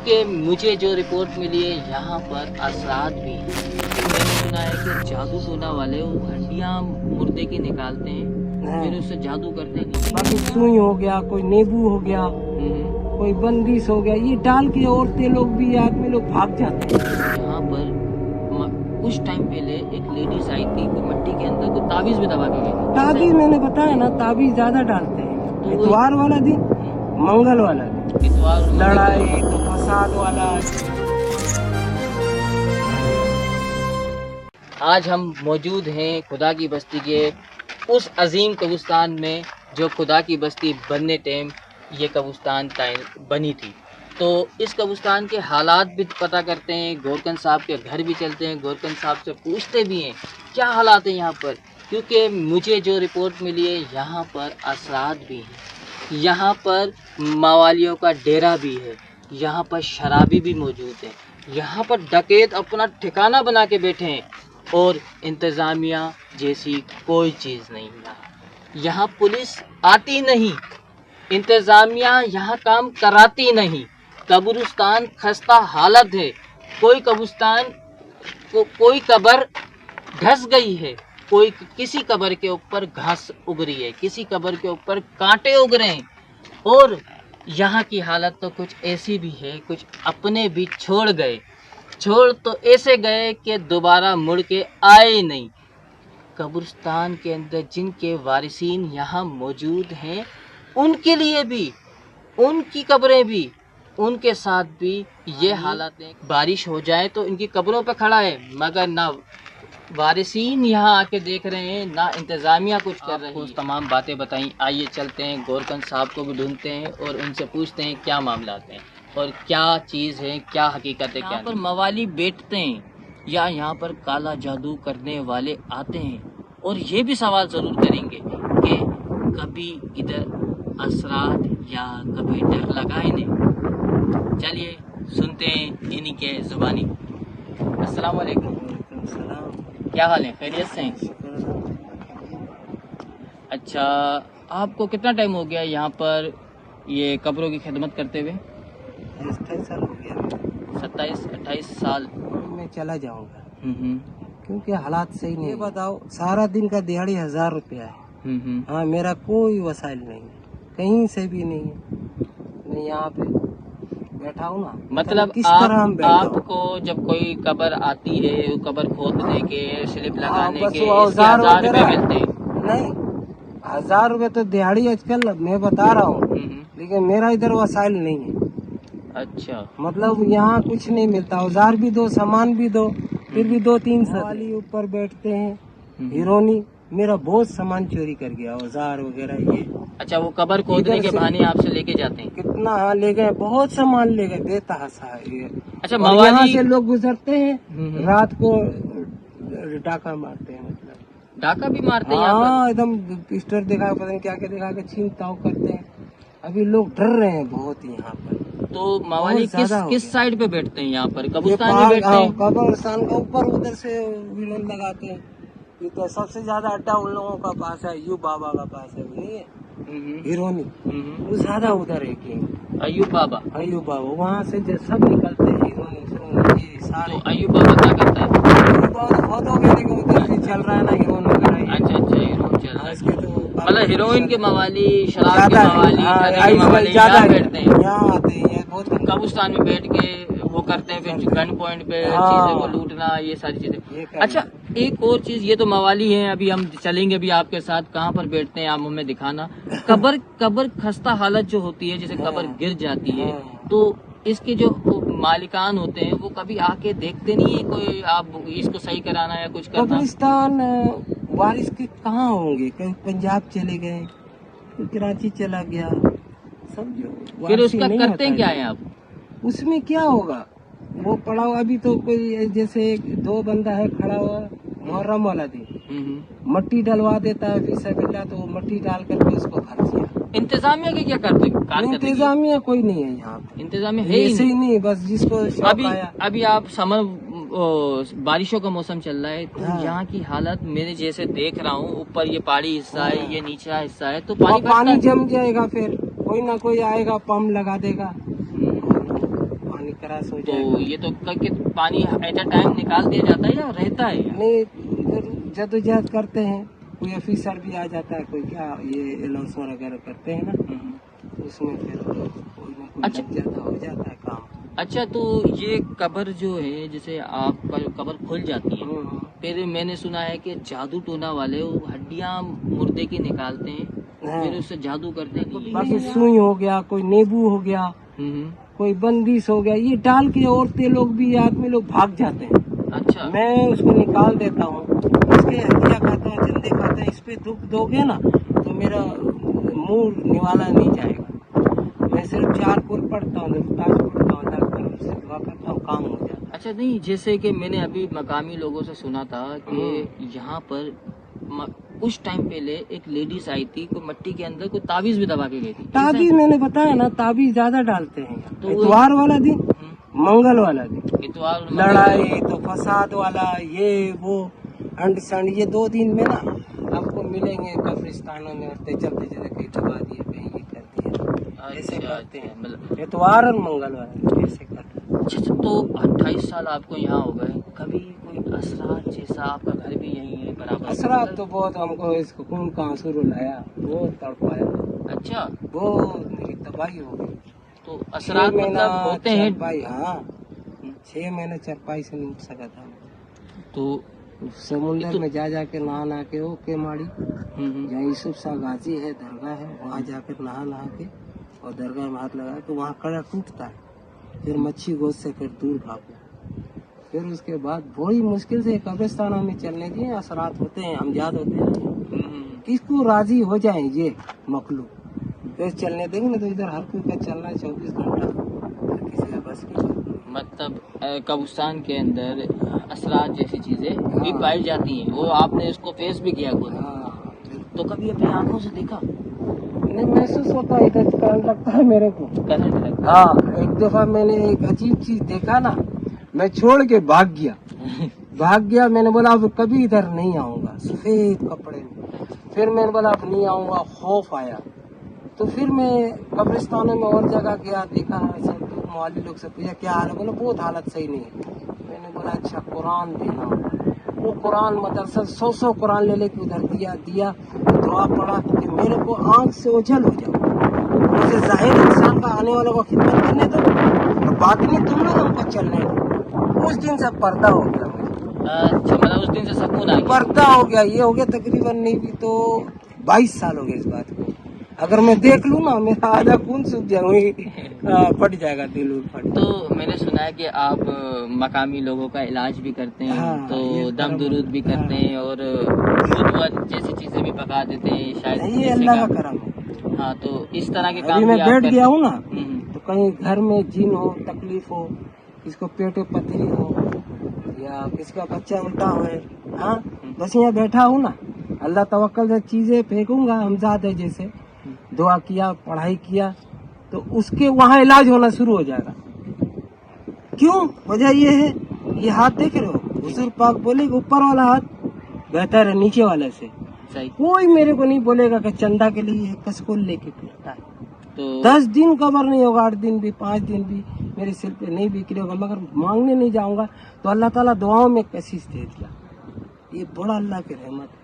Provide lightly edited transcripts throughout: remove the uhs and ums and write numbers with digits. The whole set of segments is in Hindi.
क्योंकि मुझे जो रिपोर्ट मिली है यहाँ पर असरात भी हैं। मैंने सुना है कि जादू टोना वाले वो हड्डियाँ मुर्दे की निकालते हैं, फिर उससे जादू करते हैं। बाकी सुई हो गया, कोई नींबू हो गया, कोई बंदिश हो गया, ये डाल के औरतें लोग भी आदमी लोग भाग जाते हैं। यहाँ पर कुछ टाइम पहले एक लेडीज आई थी, कोई मिट्टी के अंदर कोई ताबीज भी दबा के गई थी। ताबीज मैंने बताया ना, ताबीज ज्यादा डालते हैं। इतवार वाला दिन, मंगल वाला दिन, इतवार लड़ाई तो फसाद वाला। आज हम मौजूद हैं खुदा की बस्ती के उस अजीम कब्रिस्तान में जो खुदा की बस्ती बनने टाइम ये कब्रिस्तान बनी थी। तो इस कब्रिस्तान के हालात भी पता करते हैं, गोरकन साहब के घर भी चलते हैं, गोरकन साहब से पूछते भी हैं क्या हालात हैं यहाँ पर, क्योंकि मुझे जो रिपोर्ट मिली है यहाँ पर असरात भी हैं, यहाँ पर मवालियों का डेरा भी है, यहाँ पर शराबी भी मौजूद है, यहाँ पर डकैत अपना ठिकाना बना के बैठे हैं और इंतज़ामिया जैसी कोई चीज़ नहीं है। यहाँ पुलिस आती नहीं, इंतज़ामिया यहाँ काम कराती नहीं, कब्रिस्तान खस्ता हालत है। कोई कब्रिस्तान कोई कब्र धंस गई है, कोई किसी कब्र के ऊपर घास उग रही है, किसी कब्र के ऊपर कांटे उग रहे हैं। और यहाँ की हालत तो कुछ ऐसी भी है, कुछ अपने भी छोड़ गए, छोड़ तो ऐसे गए कि दोबारा मुड़ के आए नहीं। कब्रिस्तान के अंदर जिनके वारिसीन यहाँ मौजूद हैं उनके लिए भी, उनकी कब्रें भी, उनके साथ भी ये हालत है। बारिश हो जाए तो इनकी कब्रों पर खड़ा है, मगर ना वारिसीन यहाँ आके देख रहे हैं, ना इंतज़ामिया कुछ कर रही है। तमाम बातें बताई, आइए चलते हैं गोरकन साहब को भी ढूंढते हैं और उनसे पूछते हैं क्या मामला हैं और क्या चीज़ है, क्या हकीकत है। क्या पर मवाली बैठते हैं या यहाँ पर काला जादू करने वाले आते हैं, और ये भी सवाल ज़रूर करेंगे कि कभी इधर असरात या कभी डर लगा इन्हें। चलिए सुनते हैं इन्हीं के ज़ुबानी। अस्सलाम वालेकुम। क्या हाल है, खैरियत से हैं? अच्छा, आपको कितना टाइम हो गया यहाँ पर ये कब्रों की खिदमत करते हुए? 28 साल हो गया। 27-28 साल। मैं चला जाऊंगा क्योंकि हालात सही नहीं। ये बताओ, सारा दिन का दिहाड़ी 1000 रुपया है। हाँ, मेरा कोई वसाइल नहीं है, कहीं से भी नहीं है। मैं यहाँ पे बैठा हूँ ना, मतलब किस तरह हम आपको जब कोई कब्र आती है, कब्र खोदने के, स्लिप लगाने के, इसके 1000 रुपए मिलते हैं? नहीं, 1000 रुपए तो दिहाड़ी आजकल मैं बता रहा हूँ, लेकिन मेरा इधर वसाइल नहीं है। अच्छा, मतलब यहाँ कुछ नहीं मिलता, औजार भी दो, सामान भी दो, फिर भी 2-3 वाली ऊपर बैठते हैं। हिरोनी मेरा बहुत सामान चोरी कर गया, औजार वगैरह ये। अच्छा, वो कब्र खोदने के बहाने आपसे लेके जाते हैं? कितना, हाँ ले गए, बहुत सामान ले गए, बेतहाशा ये। अच्छा, यहाँ से लोग गुजरते हैं, रात को डाका मारते हैं, मतलब डाका भी मारते हैं? हाँ, एकदम पिस्टल दिखा, पता नहीं क्या क्या दिखा के छीन ताव करते हैं। अभी लोग डर रहे हैं बहुत यहाँ पर। तो मवाली किस साइड पे बैठते हैं यहाँ पर? कब्रिस्तान में बैठते हैं? कब्रिस्तान का ऊपर उधर से विलन लगाते हैं। तो सबसे ज्यादा अड्डा उन लोगों का पास है, अयूब बाबा का पास है, नहीं है हिरोनी, वो ज्यादा उधर है कि अयूब बाबा वहाँ से सब निकलते हैं हिरोनी सारे। तो अयूब बाबा क्या करता है? अयूब बाबा बहुत हो गया, लेकिन उधर से चल रहा है ना हिरोइन वगैरह। अच्छा, हीरोइन चल रहा है। तो मतलब हीरोइन के मवाली, शराब के मवाली ज्यादा बैठते हैं, यहाँ आते हैं, बहुत कब्रिस्तान में बैठ के वो करते हैं, फिर गन पॉइंट पे चीजें को लूटना, ये सारी चीजें। अच्छा, एक और चीज, ये तो मवाली हैं, अभी हम चलेंगे भी आपके साथ, कहाँ पर बैठते हैं आप हमें दिखाना। कब्र खस्ता हालत जो होती है, जैसे कब्र गिर जाती है, तो इसके जो मालिकान होते हैं वो कभी आके देखते नहीं है कोई, आप इसको सही कराना या कुछ करना? कब्रिस्तान वारिस के कहाँ होंगे, कहीं पंजाब चले गए, कराची चला गया, समझो। फिर उसका करते हैं क्या है आप? उसमें क्या होगा, वो पड़ा हुआ, अभी तो कोई जैसे 2 बंदा है खड़ा हुआ, मुहर्रम वाला दिन मट्टी डलवा देता है, फिर सबिल्ला तो वो मट्टी डाल करके उसको भर दिया। इंतजामिया के क्या करते? इंतजामिया कोई नहीं है यहाँ पे, इंतजामिया है ऐसे ही नहीं, बस जिसको अभी आप बारिशों का मौसम चल रहा है, तो यहाँ की हालत मेरे जैसे देख रहा हूँ, ऊपर ये पहाड़ी हिस्सा है, ये निचला हिस्सा है, तो पानी जम जाएगा, फिर कोई ना कोई आएगा, पंप लगा देगा, पानी क्रॉस हो तो जाएगा। ये तो करके पानी एट अ टाइम निकाल दिया जाता है या रहता है? नहीं, फिर जदोजहद करते हैं, कोई ऑफिसर भी आ जाता है, कोई क्या ये अनाउंस वगैरह करते हैं ना, उसमें फिर कोई ना कोई अच्छा। लग जाता, हो जाता है काम। अच्छा, तो ये कब्र जो है, जैसे आपका जो कब्र खुल जाती है, फिर मैंने सुना है कि जादू टोना वाले वो हड्डियां मुर्दे की निकालते हैं, फिर उससे जादू करते हैं। बाकी सुई हो गया, कोई नींबू हो गया, कोई बंदिश हो गया, ये डाल के औरतें लोग भी, आदमी लोग भाग जाते हैं। अच्छा। मैं उसको निकाल देता हूँ, इसके हड्डियाँ खाता हूँ, जंदे खाता हूँ, इस पे दुख दोगे ना तो मेरा मुंह निवाला नहीं जाएगा। मैं सिर्फ 4 पुर पढ़ता हूँ, ताज पढ़ता हूँ, डॉक्टर से दुआ करता हूँ, काम हो जाता है। अच्छा, नहीं, जैसे कि मैंने अभी मकामी लोगों से सुना था कि यहाँ पर कुछ टाइम पहले एक लेडीज आई थी, कोई मिट्टी के अंदर कोई ताबीज भी दबा के गई थी। ताबीज मैंने बताया ना, ताबीज ज्यादा डालते हैं। तो इतवार वाला दिन, मंगल वाला दिन, इतवार, लड़ाई तो फसाद वाला, ये वो अंड संड, ये 2 दिन में ना आपको मिलेंगे कब्रिस्तानों में, औरतें चलते चलते कहीं दबा दिए, कहीं ये कर दिया, ऐसे करते हैं। मतलब इतवार और मंगलवार ऐसे करते हैं। अच्छा, तो 28 साल आपको यहाँ हो गए, कभी कोई असरात जैसा? आपका घर भी यहीं है बराबर? असरात तो बहुत, हमको इसको खून का आंसू रुलाया, बहुत तड़पाया। अच्छा, बहुत मेरी तबाही हो गई। तो असरात मतलब होते हैं भाई? हाँ, 6 महीने चरपाई से नहीं उठ सका था। तो समुंदर में जा जाके नहा के, वो केमाड़ी जहाँ यूसुफ शाह गाजी है, दरगाह है, वहाँ जाकर नहा के और दरगाह में हाथ लगा के वहाँ कड़ा टूटता है, फिर मच्छी गोश्त से फिर दूर भागो, फिर उसके बाद बड़ी मुश्किल से कब्रिस्तान हमें चलने दिए। असरात होते हैं, अमजाद होते हैं, किसको राजी हो जाए ये मखलूक, फिर चलने देंगे ना, तो इधर हर कोई का चलना 24 घंटा, किसी का बस की। मतलब कब्रिस्तान के अंदर असरात जैसी चीजें भी पाई जाती हैं, वो आपने इसको फेस भी किया खुद? हाँ। तो कभी अपनी आंखों से देखा? नहीं, महसूस होता है, इधर करंट लगता है मेरे को। करंट लगता? हाँ, एक दफा मैंने एक अजीब चीज देखा ना, मैं छोड़ के भाग गया। मैंने बोला अब कभी इधर नहीं आऊंगा, सफेद कपड़े में। फिर मैंने बोला अब नहीं आऊंगा, खौफ आया। तो फिर मैं कब्रिस्तानों में और जगह गया, देखा सब मौलवी लोग से पूछा क्या हाल है, बोला बहुत हालत सही नहीं है। मैंने बोला अच्छा कुरान देना, वो कुरान मदरसा 100 कुरान ले लेके उधर दिया, दुआ पड़ा कि मेरे को आंख से ओझल हो जाओ, मुझे जाहिर इंसान का आने वालों को खिदमत करने दो, तो बातनी तुम लोग हमको चलने दो। उस दिन से पर्दा हो गया मुझे। अच्छा, मतलब उस दिन से सुकून आ गया? पर्दा हो गया, ये हो गया तकरीबन नहीं भी तो 22 साल हो गए इस बात को। अगर मैं देख लूँ ना, मेरा आधा खून सूख जाए, फट जाएगा दिल फट। तो मैंने सुना है कि आप मकामी लोगों का इलाज भी करते हैं। हाँ, तो दम दुरूद भी करते हैं और दूध जैसी चीजें भी पका देते हैं शायद, ये अल्लाह का करम है। हाँ, तो इस तरह के काम मैं बैठ गया हूँ ना, तो कहीं घर में जिन हो, तकलीफ हो, किसको पेटे पथरी हो या किसी का बच्चा उल्टा हो, हाँ, बस यहाँ बैठा हूँ ना, अल्लाह तवक्कल से चीजें फेंकूंगा, हमजाद है जैसे दुआ किया, पढ़ाई किया, तो उसके वहाँ इलाज होना शुरू हो जाएगा। क्यों? वजह ये है, ये हाथ देख रहे हो, हुजूर पाक बोले ऊपर वाला हाथ बेहतर है नीचे वाले से। सही। कोई मेरे को नहीं बोलेगा कि चंदा के लिए कसको लेके फिरता है। तो 10 दिन कबर नहीं होगा, 8 दिन भी, 5 दिन भी मेरे सिर पे नहीं बिक्री होगा, मगर मांगने नहीं जाऊंगा तो अल्लाह ताला दुआओं में कशिश दे दिया। ये बड़ा अल्लाह की रहमत है।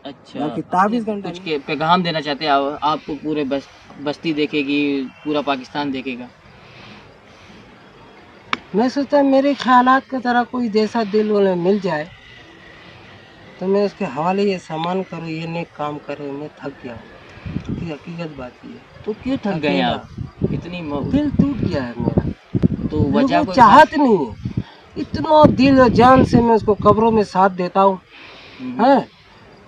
अच्छा, ताबीज़ कुछ के पैगाम देना चाहते हैं आपको? पूरे बस्ती देखेगी, पूरा पाकिस्तान देखेगा। मैं सोचता मेरे ख्यालात की तरह कोई जैसा दिल उन्हें मिल जाए तो मैं उसके हवाले ये सामान करूँ, ये नेक काम करे। मैं थक गया हूँ, हकीकत बात ये है। तो क्यों थक गए आप? इतनी दिल टूट गया है मेरा, तो वजह कोई चाहत नहीं है। इतना दिल जान से मैं उसको कब्रों में साथ देता हूँ, है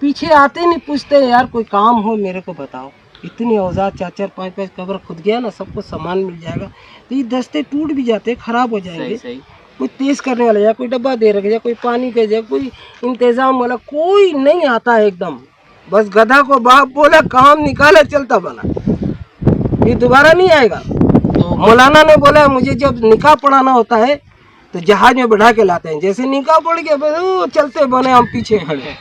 पीछे आते नहीं, पूछते यार कोई काम हो मेरे को बताओ। इतनी औजार 4-4, 5-5 कब्र खुद गया ना, सबको सामान मिल जाएगा, तो ये दस्ते टूट भी जाते, खराब हो जाएंगे। सही। कोई तेज करने वाला या कोई डब्बा दे रखे, या कोई पानी के जाए, कोई इंतजाम वाला कोई नहीं आता है एकदम। बस गधा को बाप बोला, काम निकाला, चलता बना, ये दोबारा नहीं आएगा। तो मौलाना ने बोला मुझे जब निकाह पढ़ाना होता है तो जहाज में बढ़ा के लाते हैं, जैसे निकाह पड़ गया चलते बने, हम पीछे खड़े।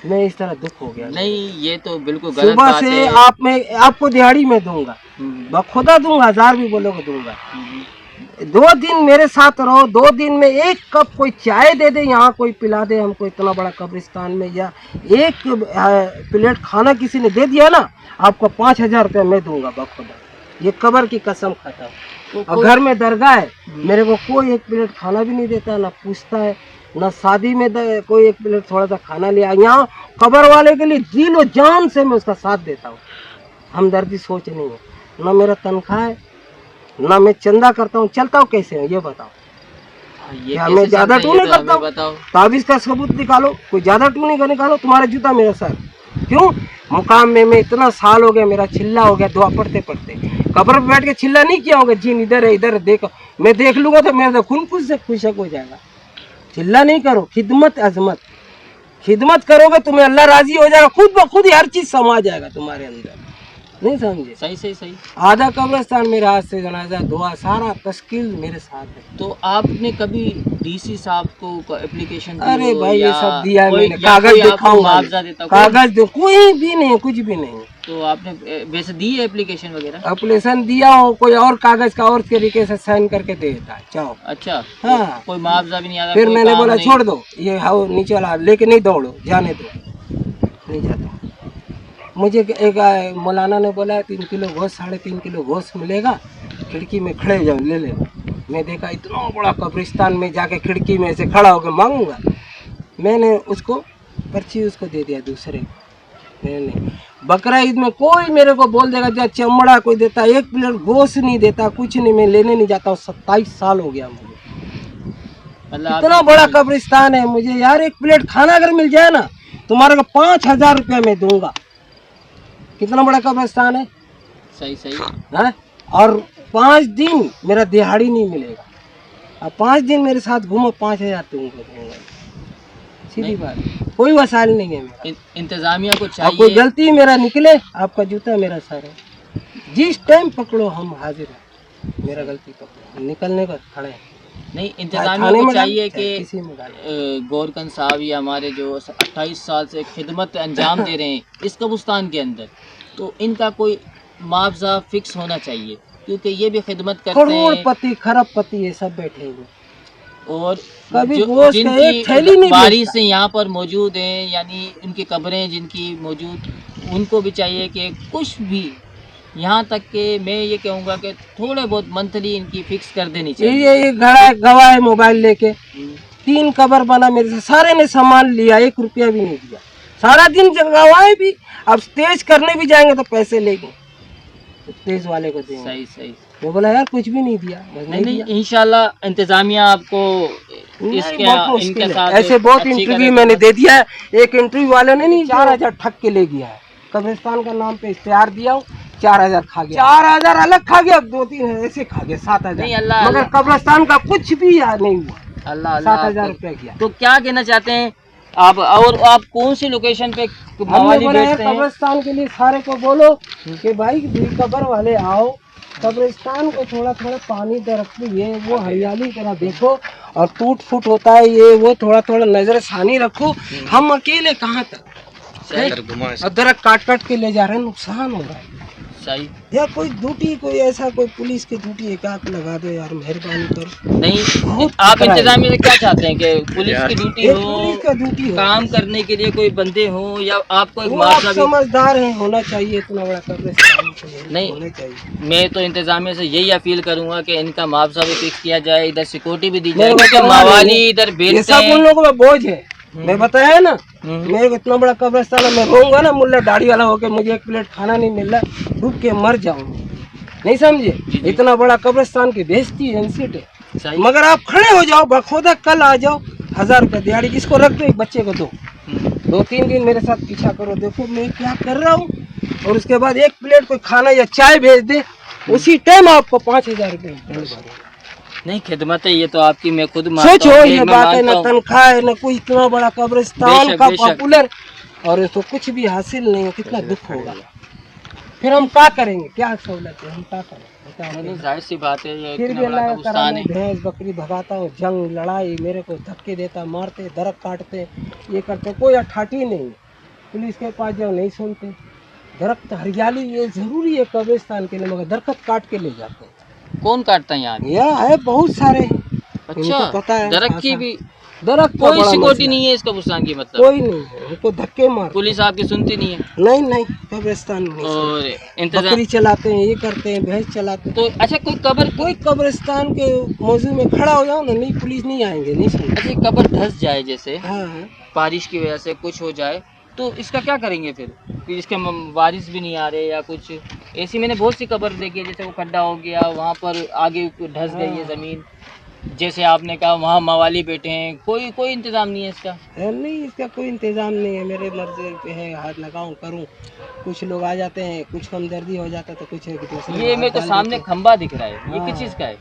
मैं इस तरह दुख हो गया। नहीं, ये तो बिल्कुल गलत बात है। सुबह से आपको दिहाड़ी में दूंगा, खुदा दूंगा, 1000 भी बोलोगे दूंगा। 2 दिन मेरे साथ रहो, 2 दिन में 1 कप कोई चाय दे दे, यहाँ कोई पिला दे हमको इतना बड़ा कब्रिस्तान में, या 1 प्लेट खाना किसी ने दे दिया ना, आपको 5,000 रुपया मैं दूंगा बखुदा, ये कब्र की कसम खाता हूँ। और घर में दरगाह है, मेरे को कोई 1 प्लेट खाना भी नहीं देता, ना पूछता है, ना शादी में कोई 1 प्लेट थोड़ा सा खाना लिया। यहाँ कब्र वाले के लिए दिलो जान से मैं उसका साथ देता हूँ, हमदर्दी सोच नहीं है, ना मेरा तनख्वाह है, ना मैं चंदा करता हूँ। चलता हूँ कैसे है ये बताओ, क्या मैं ज्यादा टू नहीं करता हूँ? ताबीज का सबूत निकालो, कोई ज्यादा टू नहीं निकालो, तुम्हारा जूता मेरा सर। क्यों? मुकाम में मैं इतना साल हो गया, मेरा चिल्ला हो गया दुआ पढ़ते पढ़ते, कब्र पे बैठ के चिल्ला नहीं किया होगा, जीन इधर है इधर देखो, मैं देख लूंगा तो मेरा खून खुद से खुशक हो जाएगा। चिल्ला नहीं करो, खिदमत अजमत, खिदमत करोगे तुम्हें अल्लाह राजी हो जाएगा, खुद ब खुद ही हर चीज समा जाएगा तुम्हारे अंदर, नहीं समझे? सही। आधा कब्रिस्तान मेरे हाथ से, जनाजा दुआ सारा तस्कील मेरे साथ है। तो आपने कभी डीसी साहब को एप्लीकेशन दी? अरे भाई ये या सब दिया कोई, मैंने, कागज दिखाऊंगा, मुआवजा देता कागज दो, कोई भी नहीं, कुछ भी नहीं। तो आपने वैसे दी है एप्लीकेशन वगैरह? एप्लीकेशन दिया हो, कोई और कागज का और तरीके से साइन करके दे देता है, चाहो। अच्छा, हाँ, कोई मुआवजा भी नहीं आता? फिर मैंने बोला छोड़ दो, ये हाउ नीचे वाला लेके नहीं दौड़ो, जाने दो, नहीं जाता। मुझे एक मौलाना ने बोला 3 किलो गोश्त, 3.5 किलो गोश्त मिलेगा, खिड़की में खड़े जाओ ले लेना। मैं देखा इतना बड़ा कब्रिस्तान में जाके खिड़की में से खड़ा होकर मांगूंगा, मैंने उसको पर्ची उसको दे दिया दूसरे को। नहीं, बकरा ईद में कोई मेरे को बोल देगा जब चमड़ा कोई देता, 1 प्लेट गोश्त नहीं देता, कुछ नहीं, मैं लेने नहीं जाता हूँ। 27 साल हो गया मुझे, इतना बड़ा कब्रिस्तान है। मुझे यार 1 प्लेट खाना अगर मिल जाए ना, तुम्हारे को 5,000 रुपया मैं दूंगा। कितना बड़ा कब्रिस्तान है। सही है? और 5 दिन मेरा दिहाड़ी नहीं मिलेगा, अब 5 दिन मेरे साथ घूमो, 5,000 तुमको दूंगा, सीधी बात, कोई वसाइल नहीं है मेरा। इंतजामिया को चाहिए, कोई गलती मेरा निकले, आपका जूता मेरा सर है, जिस टाइम पकड़ो हम हाजिर हैं, मेरा गलती पकड़ो, निकलने का खड़े हैं। नहीं, इंतजामिया को चाहिए कि गोरकन साहब या हमारे जो 28 साल से खिदमत अंजाम दे रहे हैं इस कब्रिस्तान के अंदर, तो इनका कोई मुआवजा फिक्स होना चाहिए, क्योंकि ये भी खिदमत करते हैं। करोड़पति खरबपति ये सब बैठे हैं, और कभी जिनकी बारिश से यहाँ पर मौजूद हैं, यानी उनकी कब्रें जिनकी मौजूद, उनको भी चाहिए कि कुछ भी, यहाँ तक कि मैं ये कहूँगा कि थोड़े बहुत मंथली इनकी फिक्स कर देनी चाहिए। ये गवाह है मोबाइल लेके, 3 कब्र बना मेरे से, सारे ने सामान लिया, 1 रुपया भी नहीं दिया, सारा दिन गवाए भी। अब तेज करने भी जाएंगे तो पैसे लेंगे, तो तेज वाले को देंगे। सही। वो बोला यार कुछ भी नहीं दिया, नहीं, इंशाल्लाह इंतजामिया आपको इनके साथ ऐसे बहुत इंटरव्यू मैंने दे दिया है। एक इंटरव्यू वाले ने नहीं 4,000 ठग के ले गया है, कब्रिस्तान का नाम पे इश्तेहार दिया हूँ, 4,000 खा गया, 4,000 अलग खा गया, 2-3 ऐसे खा गया, 7,000, मगर कब्रिस्तान का कुछ भी याद नहीं हुआ। अल्लाह 7,000 रुपया किया। तो क्या कहना चाहते हैं आप, और आप कौन सी लोकेशन पे कब्रिस्तान के लिए सारे को बोलो कि भाई कब्र वाले आओ, कब्रिस्तान को थोड़ा थोड़ा पानी दरख्त ये वो हरियाली तरह देखो, और टूट फूट होता है ये वो, थोड़ा थोड़ा नजर सानी रखो। हम अकेले कहाँ तक, और दरख्त काट काट के ले जा रहे हैं, नुकसान हो रहा है। सही, या कोई ड्यूटी, कोई ऐसा कोई पुलिस की ड्यूटी एक आध लगा दो यार, मेहरबानी करो। नहीं, आप इंतजामिया से क्या चाहते हैं कि पुलिस की ड्यूटी हो, काम करने के लिए कोई बंदे हो, या आपको एक आप समझदार हैं, होना चाहिए इतना बड़ा कब्रिस्तान नहीं होना चाहिए। मैं तो इंतजामिया से यही अपील करूंगा कि इनका मुआवजा भी फिक्स किया जाए, इधर सिक्योरिटी भी दी जाए, क्योंकि मवाली इधर बेचते हैं, सब उन लोगों का बोझ है। मैं बताया ना, मेरे को इतना बड़ा कब्रिस्तान है, मैं रोऊंगा ना मुल्ला दाढ़ी वाला होके, मुझे 1 प्लेट खाना नहीं मिल रहा, डूब के मर जाऊंगा, नहीं समझे? इतना बड़ा कब्रिस्तान की बेइज्जती है। मगर आप खड़े हो जाओ, बखुदा कल आ जाओ, 1,000 रुपया दिहाड़ी, इसको रख दो, एक बच्चे को दो, 2-3 दिन मेरे साथ पीछा करो, देखो मैं क्या कर रहा हूँ, और उसके बाद 1 प्लेट कोई खाना या चाय भेज दे, उसी टाइम आपको 5,000 रुपये। नहीं, खिदमत है ये तो आपकी, मैं खुद सोचो ये बात है, ना तनख्वाह है, ना कोई, इतना बड़ा कब्रिस्तान का पॉपुलर, और इसको कुछ भी हासिल नहीं हो, कितना दुख होगा। फिर हम क्या करेंगे, क्या सहूलत है, हम क्या करें? जाहिर सी बात है, ये फिर भी अल्लाह का करम है, भैंस बकरी भगाता हूँ, जंग लड़ाई, मेरे को धक्के देता, मारते, दरख्त काटते, ये करते, कोई अठाठी नहीं, पुलिस के पास जाओ नहीं सुनते। दरख्त हरियाली ये जरूरी है कब्रिस्तान के लिए, मगर दरख्त काट के ले जाते हैं, कौन काटता है यहाँ? यहाँ है बहुत सारे। अच्छा, इनको पता है। दरख्त की भी दरख्त का कोई बड़ा सिक्योरिटी मसला नहीं है इस कब्रिस्तान की, मतलब कोई नहीं है, उनको धक्के मार। पुलिस आपकी सुनती नहीं है? नहीं नहीं, कब्रिस्तान नहीं। और इंतजाम बकरी चलाते हैं, ये करते हैं, भैंस चलाते हैं। तो अच्छा, कोई कब्रिस्तान के मौजू में खड़ा हो जाओ ना, नहीं पुलिस नहीं आएंगे, नहीं सुन। अच्छा, कब्र धंस जाए जैसे हाँ बारिश की वजह से कुछ हो जाए तो इसका क्या करेंगे फिर? कि इसके वारिस भी नहीं आ रहे या कुछ ऐसी, मैंने बहुत सी कब्र देखी है, जैसे वो खड्डा हो गया वहाँ पर आगे धंस गई है ज़मीन, जैसे आपने कहा वहाँ मवाली बैठे हैं, कोई इंतज़ाम नहीं है इसका? नहीं, इसका कोई इंतजाम नहीं है। मेरे मर्जी पे है, हाथ लगाऊं करूं। कुछ लोग आ जाते हैं, कुछ हमदर्दी हो जाता तो कुछ दूसरे। ये मेरे को सामने खंबा दिख रहा है, ये किस हाँ। चीज़ का है?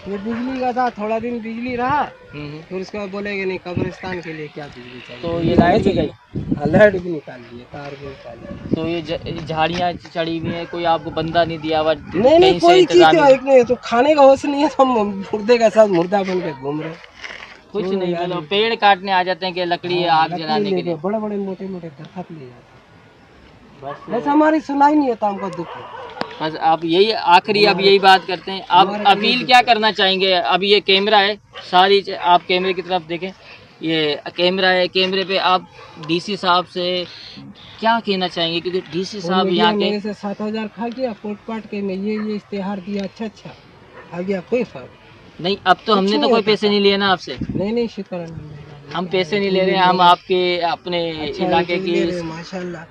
ये बिजली का था, थोड़ा दिन बिजली रहा, हम्म। फिर उसके बाद बोलेंगे नहीं, कब्रिस्तान के लिए क्या बिजली चाहिए। तो ये लाइट भी गई? हाँ, लाइट भी निकाल दी, तार भी निकाल दी। तो ये झाड़ियाँ चढ़ी हुई हैं, कोई आपको बंदा नहीं दिया हुआ? नहीं, कोई चीज नहीं। तो खाने का होश नहीं है, तो हम मुर्दे का साथ मुर्दा बन के घूम रहे। कुछ नहीं, मतलब पेड़ काटने आ जाते हैं कि लकड़ी आग जलाने के लिए? बड़े बड़े मोटे मोटे दरख्त ले जाते हैं। बस हमारी सुनाई नहीं होता, हमको दुख है। बस आप यही आखिरी अब यही बात करते हैं, आप अपील क्या करना चाहेंगे? अब ये कैमरा है, सारी आप कैमरे की तरफ देखें, ये कैमरा है, कैमरे पे आप डीसी साहब से क्या कहना चाहेंगे? क्योंकि डीसी साहब यहाँ के मेरे से 7,000 खा गया, कोट पाट के में ये इश्तेहार दिया, अच्छा खा गया, कोई फर्क नहीं। अब तो हमने तो कोई पैसे नहीं लिए ना आपसे? नहीं, शुक्र, हम पैसे नहीं ले रहे हैं, हम आपके अपने इलाके की माशाल्लाह।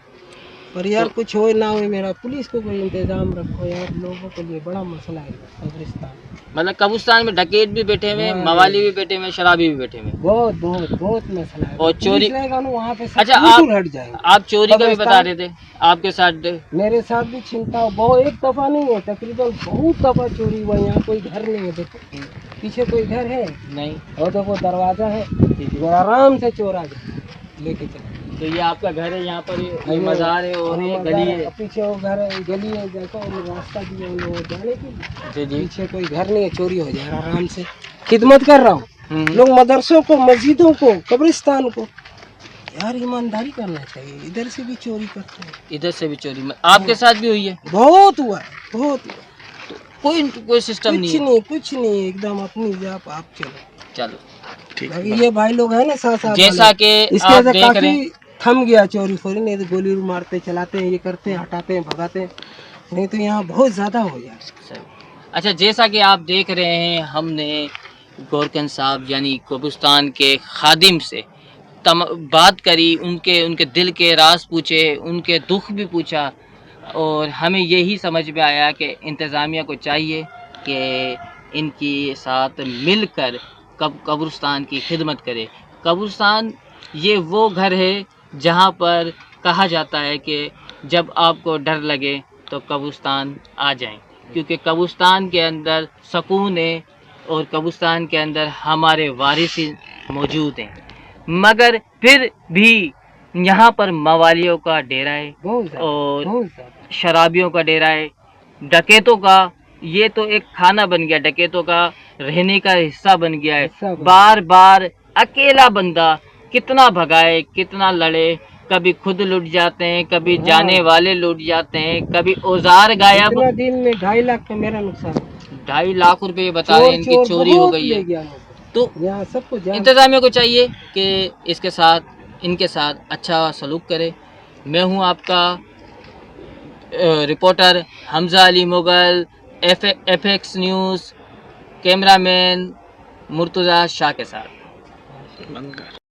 पर यार कुछ हो ना हो, मेरा पुलिस को कोई इंतजाम रखो यार, लोगों के लिए बड़ा मसला है कब्रिस्तान। मतलब कब्रिस्तान में डकैत भी बैठे हुए, मवाली भी बैठे हुए, शराबी भी बैठे हुए, बहुत मसला है। और चोरी वहाँ पे अच्छा, हट जाएंगे। आप चोरी का भी बता रहे थे, आपके साथ? मेरे साथ भी चिंता बहुत, एक दफा नहीं है, तकरीबन बहुत दफा चोरी हुआ। यहाँ कोई घर नहीं है, देखो पीछे कोई घर है नहीं, और देखो दरवाजा है, आराम से चोर आ जाए लेके चले। तो ये आपका घर है, यहाँ पर ये मज़ार है और ये गली है, पीछे वो घर है, गली है, देखो रास्ता दिया उन लोगों जाने की। जी। पीछे कोई घर नहीं है, चोरी हो जाए, आराम से खिदमत कर रहा हूँ। लोग मदरसों को, मस्जिदों को, कब्रिस्तान को, यार ईमानदारी करना चाहिए। इधर से भी चोरी करते हैं, इधर से भी चोरी। आपके साथ भी हुई है? बहुत हुआ है, बहुत हुआ। तो कोई सिस्टम नहीं? कुछ नहीं, एकदम अपनी जाप आप चलो ठीक है। ये भाई लोग है ना साथ, जैसा कि इसके देख काफी थम गया चोरी फोरी, नहीं तो गोली मारते चलाते हैं, ये करते हैं, हटाते हैं, भगाते हैं, नहीं तो यहाँ बहुत ज्यादा हो जाए। अच्छा, जैसा कि आप देख रहे हैं, हमने गोरकन साहब यानी कब्रिस्तान के खादिम से बात करी, उनके दिल के राज पूछे, उनके दुख भी पूछा, और हमें यही समझ में आया कि इंतज़ामिया को चाहिए कि इनकी साथ मिलकर कब्रिस्तान की खिदमत करे। कब्रिस्तान ये वो घर है जहाँ पर कहा जाता है कि जब आपको डर लगे तो कब्रिस्तान आ जाएं, क्योंकि कब्रिस्तान के अंदर सुकून है और कब्रिस्तान के अंदर हमारे वारिस मौजूद हैं। मगर फिर भी यहाँ पर मवालियों का डेरा है और शराबियों का डेरा है, डकैतों का ये तो एक खाना बन गया, डकैतों का रहने का हिस्सा बन गया है। बार बार अकेला बंदा कितना भगाए, कितना लड़े, कभी खुद लुट जाते हैं, कभी जाने वाले लुट जाते हैं, कभी औजार गायब। दिन में 2.5 लाख का मेरा नुकसान, 2.5 लाख रुपए बता रहे हैं इनकी चोरी हो गई है। तो सबको इंतजामिया को चाहिए कि इनके साथ अच्छा सलूक करे। मैं हूँ आपका reporter Hamza Ali Mughal, FX news, cameraman Murtaza Shah के साथ।